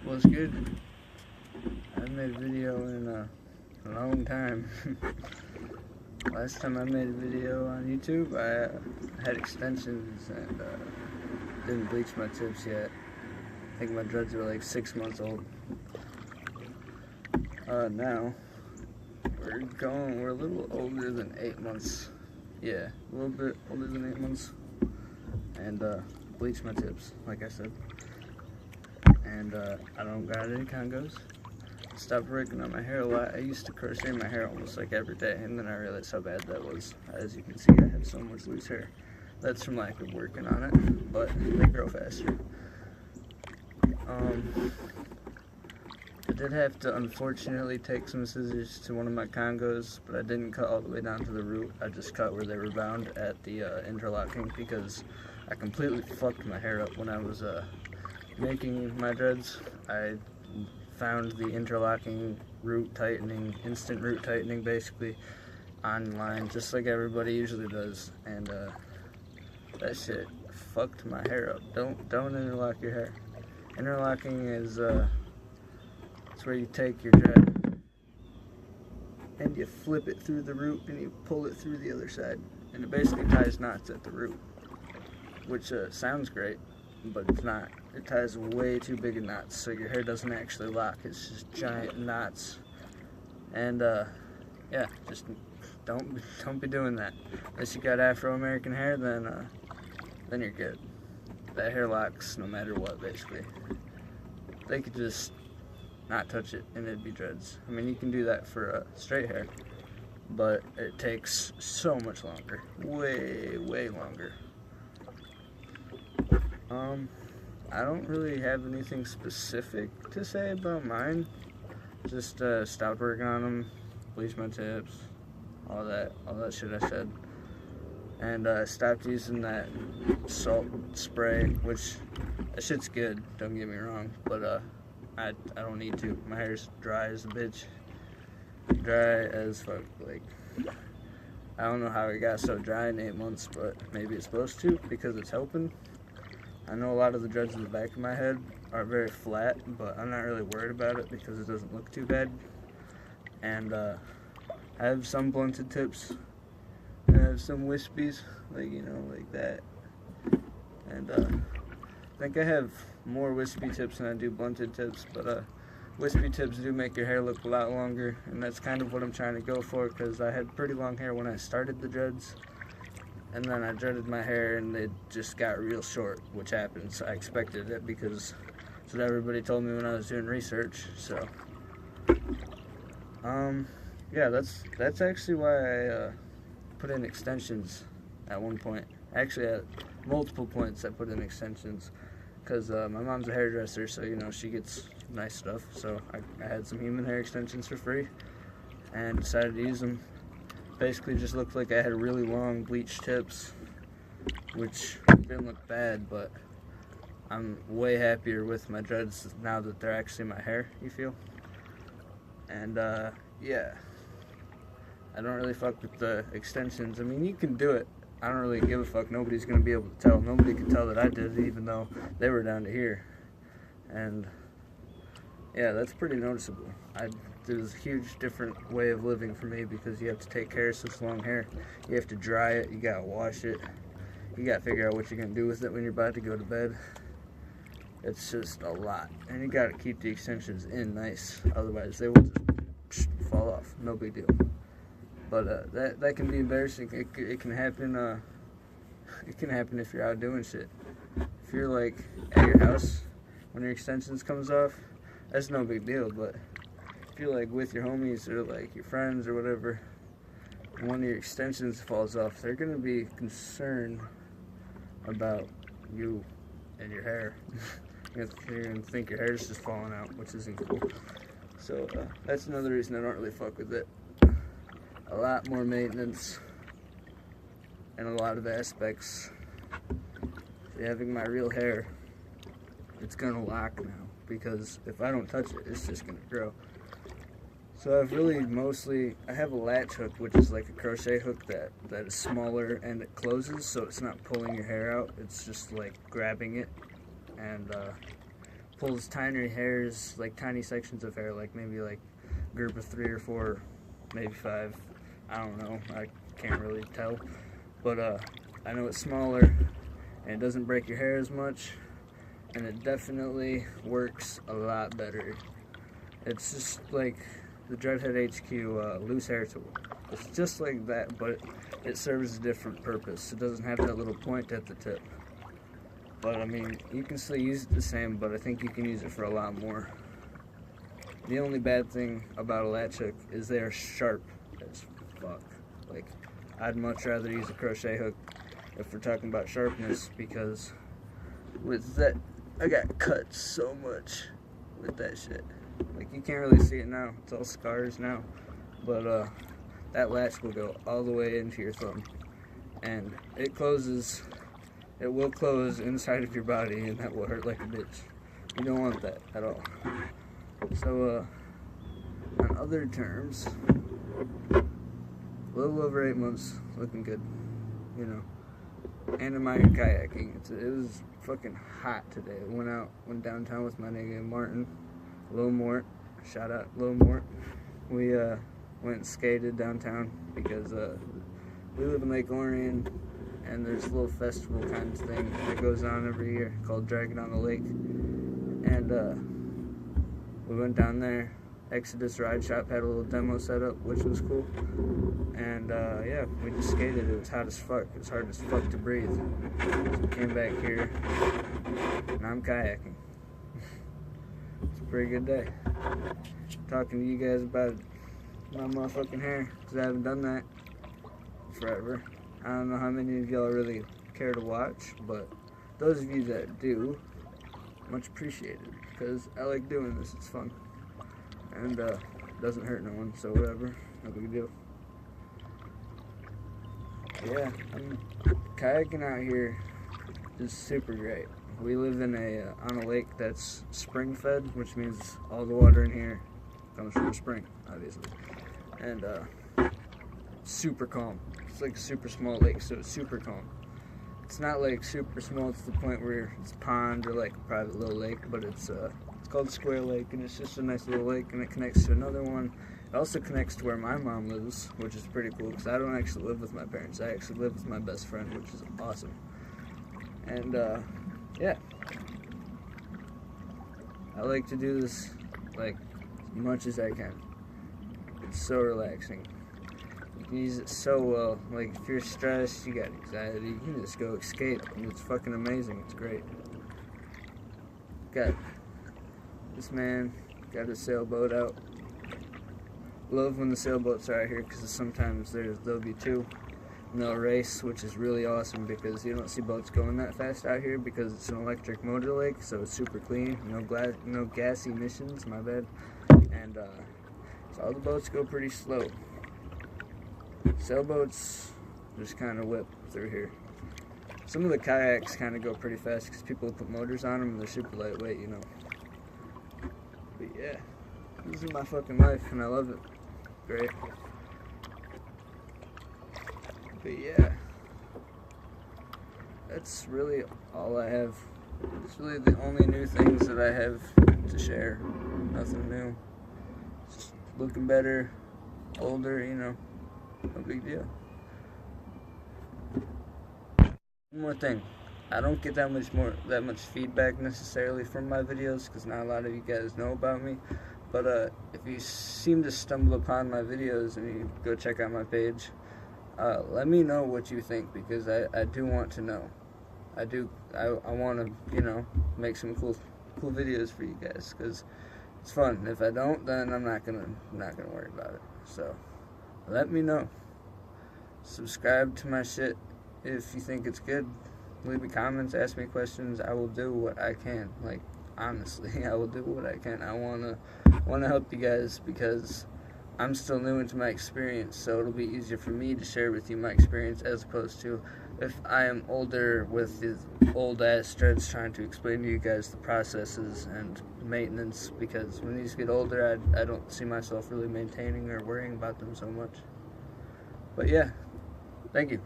What's good? I haven't made a video in a long time. Last time I made a video on YouTube, I had extensions and didn't bleach my tips yet. I think my dreads were like 6 months old. Now we're a little older than 8 months. Yeah, a little bit older than 8 months. And bleached my tips, like I said. And I don't got any congos. Stopped working on my hair a lot. I used to crochet my hair almost like every day, and then I realized how bad that was. As you can see, I have so much loose hair. That's from lack of working on it, but they grow faster. I did have to unfortunately take some scissors to one of my congos, but I didn't cut all the way down to the root. I just cut where they were bound at the interlocking, because I completely fucked my hair up when I was making my dreads. I found the interlocking root tightening, instant root tightening basically, online, just like everybody usually does, and that shit fucked my hair up. Don't interlock your hair. Interlocking is it's where you take your dread and you flip it through the root and you pull it through the other side, and it basically ties knots at the root, which sounds great, but it's not. It ties way too big of knots, so your hair doesn't actually lock. It's just giant knots. And yeah, just don't be doing that. Unless you got Afro-American hair, then you're good. That hair locks no matter what, basically. They could just not touch it and it'd be dreads. I mean, you can do that for straight hair, but it takes so much longer, way longer. I don't really have anything specific to say about mine. Just stopped working on them, bleached my tips, all that shit I said, and stopped using that salt spray, which that shit's good. Don't get me wrong, but I don't need to. My hair's dry as a bitch, dry as fuck. Like, I don't know how it got so dry in 8 months, but maybe it's supposed to, because it's helping. I know a lot of the dreads in the back of my head are very flat, but I'm not really worried about it because it doesn't look too bad. And I have some blunted tips, and I have some wispies, like, you know, like that. And I think I have more wispy tips than I do blunted tips, but wispy tips do make your hair look a lot longer, and that's kind of what I'm trying to go for, because I had pretty long hair when I started the dreads. And then I dreaded my hair and it just got real short, which happens. I expected it because that's what everybody told me when I was doing research. So, yeah, that's actually why I put in extensions at one point. Actually, at multiple points I put in extensions, because my mom's a hairdresser, so, you know, she gets nice stuff. So I had some human hair extensions for free and decided to use them. Basically just looked like I had really long bleached tips, which didn't look bad, but I'm way happier with my dreads now that they're actually my hair, you feel? And yeah, I don't really fuck with the extensions. I mean, you can do it. I don't really give a fuck. Nobody's gonna be able to tell. Nobody could tell that I did it, even though they were down to here. And yeah, that's pretty noticeable. There's a huge different way of living for me, because you have to take care of such long hair. You have to dry it, you gotta wash it, you gotta figure out what you're gonna do with it when you're about to go to bed. It's just a lot, and you gotta keep the extensions in nice, otherwise they will just fall off. No big deal. But that can be embarrassing. It can happen. It can happen if you're out doing shit. If you're like at your house when your extensions comes off, that's no big deal. But if you're like with your homies or like your friends or whatever, and one of your extensions falls off, they're gonna be concerned about you and your hair. You're gonna think your hair's just falling out, which isn't cool. So that's another reason I don't really fuck with it. A lot more maintenance and a lot of aspects. Having my real hair, it's gonna lock now, because if I don't touch it, it's just gonna grow. So I've really I have a latch hook, which is like a crochet hook that is smaller and it closes, so it's not pulling your hair out, it's just like grabbing it. And pulls tiny hairs, like tiny sections of hair, like maybe like a group of 3 or 4, maybe 5. I don't know. I can't really tell. But I know it's smaller, and it doesn't break your hair as much, and it definitely works a lot better. It's just like the Dreadhead HQ loose hair tool. It's just like that, but it serves a different purpose. It doesn't have that little point at the tip. But I mean, you can still use it the same, but I think you can use it for a lot more. The only bad thing about a latch hook is they are sharp as fuck. Like, I'd much rather use a crochet hook if we're talking about sharpness, because with that, I got cut so much with that shit. Like, you can't really see it now. It's all scars now. But that latch will go all the way into your thumb. And it closes, it will close inside of your body, and that will hurt like a bitch. You don't want that at all. So, on other terms, a little over 8 months, looking good, you know. And I'm out here kayaking. It was fucking hot today. Went downtown with my nigga Martin, Lil Mort. Shout out Lil Mort. We went and skated downtown because we live in Lake Orion, and there's a little festival kind of thing that goes on every year called Dragging on the Lake. And we went down there. Exodus Ride Shop had a little demo set up, which was cool. And yeah, we just skated. It was hot as fuck. It was hard as fuck to breathe. So we came back here, and I'm kayaking. It's a pretty good day. Talking to you guys about my motherfucking hair, because I haven't done that forever. I don't know how many of y'all really care to watch, but those of you that do, much appreciated, because I like doing this. It's fun. And doesn't hurt no one, so whatever, no big deal. Yeah, kayaking out here is super great. We live in on a lake that's spring fed, which means all the water in here comes from the spring, obviously. And super calm. It's like a super small lake, so it's super calm. It's not like super small to the point where it's a pond or like a private little lake, but it's called Square Lake, and it's just a nice little lake, and it connects to another one. It also connects to where my mom lives, which is pretty cool, because I don't actually live with my parents. I actually live with my best friend, which is awesome. And yeah, I like to do this like as much as I can. It's so relaxing. You can use it so well. Like, if you're stressed, you got anxiety, you can just go escape, and it's fucking amazing. It's great. Got this man got a sailboat out. Love when the sailboats are out here, because sometimes there'll be two and they'll race, which is really awesome, because you don't see boats going that fast out here because it's an electric motor lake, so it's super clean, no gas emissions, my bad. And so all the boats go pretty slow. Sailboats just kind of whip through here. Some of the kayaks kind of go pretty fast because people put motors on them and they're super lightweight, you know. But yeah, this is my fucking life, and I love it. Great. But yeah, that's really all I have. It's really the only new things that I have to share. Nothing new. Just looking better, older, you know. No big deal. One more thing. I don't get that much feedback necessarily from my videos, because not a lot of you guys know about me. But if you seem to stumble upon my videos and you go check out my page, let me know what you think, because I do want to know. I want to, you know, make some cool videos for you guys, because it's fun. If I don't, then I'm not gonna worry about it. So let me know. Subscribe to my shit if you think it's good. Leave me comments, ask me questions. I will do what I can. Like, honestly, I will do what I can. I wanna help you guys, because I'm still new into my experience, so it'll be easier for me to share with you my experience, as opposed to if I am older with these old ass dreads trying to explain to you guys the processes and maintenance, because when these get older, I don't see myself really maintaining or worrying about them so much. But yeah, thank you.